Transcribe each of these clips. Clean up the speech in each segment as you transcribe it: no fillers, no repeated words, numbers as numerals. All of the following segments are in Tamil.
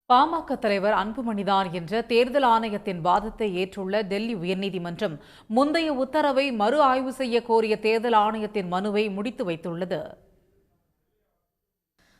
பாமக தலைவர் அன்புமணிதான் என்ற தேர்தல் ஆணையத்தின் வாதத்தை ஏற்றுள்ள டெல்லி உயர்நீதிமன்றம் முந்தைய உத்தரவை மறு ஆய்வு செய்ய கோரிய தேர்தல் ஆணையத்தின் மனுவை முடித்து வைத்துள்ளது.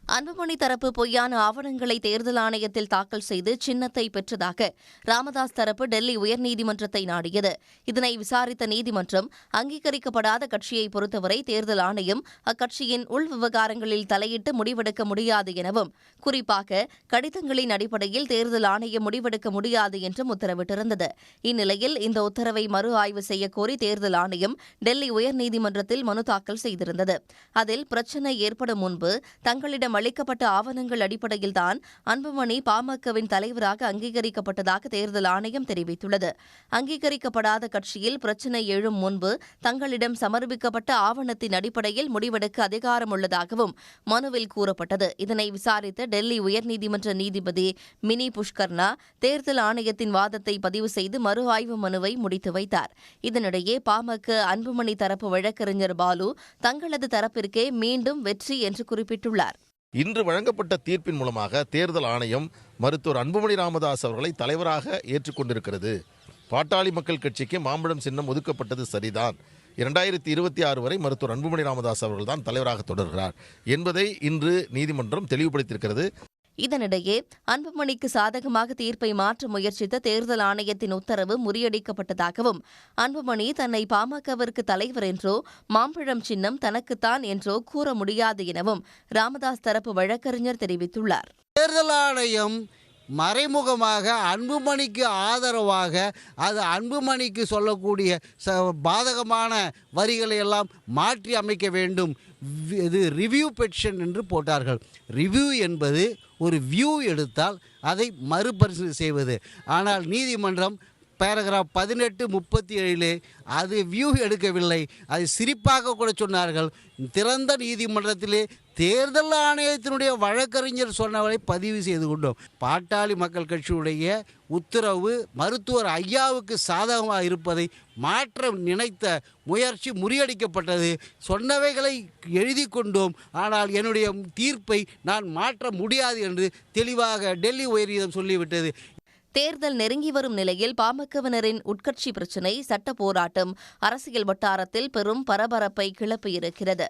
அன்புமணி தரப்பு பொய்யான ஆவணங்களை தேர்தல் ஆணையத்தில் தாக்கல் செய்து சின்னத்தை பெற்றதாக ராமதாஸ் தரப்பு டெல்லி உயர்நீதிமன்றத்தை நாடியது. இதனை விசாரித்த நீதிமன்றம் அங்கீகரிக்கப்படாத கட்சியை பொறுத்தவரை தேர்தல் ஆணையம் அக்கட்சியின் உள் விவகாரங்களில் தலையிட்டு முடிவெடுக்க முடியாது எனவும், குறிப்பாக கடிதங்களின் அடிப்படையில் தேர்தல் ஆணையம் முடிவெடுக்க முடியாது என்றும் உத்தரவிட்டிருந்தது. இந்நிலையில் இந்த உத்தரவை மறு ஆய்வு செய்யக்கோரி தேர்தல் ஆணையம் டெல்லி உயர்நீதிமன்றத்தில் மனு தாக்கல் செய்திருந்தது. அதில் பிரச்சினை ஏற்படும் முன்பு தங்களிடம் அளிக்கப்பட்ட ஆவணங்கள் அடிப்படையில்தான் அன்புமணி பாமகவின் தலைவராக அங்கீகரிக்கப்பட்டதாக தேர்தல் ஆணையம் தெரிவித்துள்ளது. அங்கீகரிக்கப்படாத கட்சியில் பிரச்சினை எழும் முன்பு தங்களிடம் சமர்ப்பிக்கப்பட்ட ஆவணத்தின் அடிப்படையில் முடிவெடுக்க அதிகாரம் உள்ளதாகவும் மனுவில் கூறப்பட்டது. இதனை விசாரித்த டெல்லி உயர்நீதிமன்ற நீதிபதி மினி புஷ்கர்னா தேர்தல் ஆணையத்தின் வாதத்தை பதிவு செய்து மறு ஆய்வு மனுவை முடித்து வைத்தார். இதனிடையே பாமக அன்புமணி தரப்பு வழக்கறிஞர் பாலு தங்களது தரப்பிற்கே மீண்டும் வெற்றி என்று குறிப்பிட்டுள்ளார். இன்று வழங்கப்பட்ட தீர்ப்பின் மூலமாக தேர்தல் ஆணையம் மருத்துவர் அன்புமணி ராமதாஸ் அவர்களை தலைவராக ஏற்றுக்கொண்டிருக்கிறது. பாட்டாளி மக்கள் கட்சிக்கு மாம்பழம் சின்னம் ஒதுக்கப்பட்டது சரிதான். 2026 வரை மருத்துவர் அன்புமணி ராமதாஸ் அவர்கள்தான் தலைவராக தொடர்கிறார் என்பதை இன்று நீதிமன்றம் தெளிவுபடுத்தியிருக்கிறது. இதனிடையே அன்புமணிக்கு சாதகமாக தீர்ப்பை மாற்ற முயற்சித்த தேர்தல் ஆணையத்தின் உத்தரவு முறியடிக்கப்பட்டதாகவும், அன்புமணி தன்னை பாமகவிற்கு தலைவர் என்றோ மாம்பழம் சின்னம் தனக்குத்தான் என்றோ கூற முடியாது எனவும் ராமதாஸ் தரப்பு வழக்கறிஞர் தெரிவித்துள்ளார். தேர்தல் ஆணையம் மறைமுகமாக அன்புமணிக்கு ஆதரவாக அது அன்புமணிக்கு சொல்லக்கூடிய பாதகமான வரிகளை எல்லாம் மாற்றி அமைக்க வேண்டும், இது ரிவ்யூ பெட்டிஷன் என்று போட்டார்கள். ரிவ்யூ என்பது ஒரு வியூ எடுத்தால் அதை மறுபரிசீலனை செய்வது. ஆனால் நீதிமன்றம் பேராகிராஃப் 1837 அது வியூ எடுக்கவில்லை, அது சிரிப்பாக கூட சொன்னார்கள். திறந்த நீதிமன்றத்திலே தேர்தல் ஆணையத்தினுடைய வழக்கறிஞர் சொன்னவரை பதிவு செய்து கொண்டோம். பாட்டாளி மக்கள் கட்சியுடைய உத்தரவு மருத்துவர் ஐயாவுக்கு சாதகமாக இருப்பதை மாற்ற நினைத்த முயற்சி முறியடிக்கப்பட்டது. சொன்னவைகளை எழுதி கொண்டோம், ஆனால் என்னுடைய தீர்ப்பை நான் மாற்ற முடியாது என்று தெளிவாக டெல்லி உயர்நீதிமன்றம் சொல்லிவிட்டது. தேர்தல் நெருங்கி வரும் நிலையில் பாமகவினரின் உட்கட்சி பிரச்சினை, சட்ட போராட்டம் அரசியல் வட்டாரத்தில் பெரும் பரபரப்பை கிளப்பியிருக்கிறது.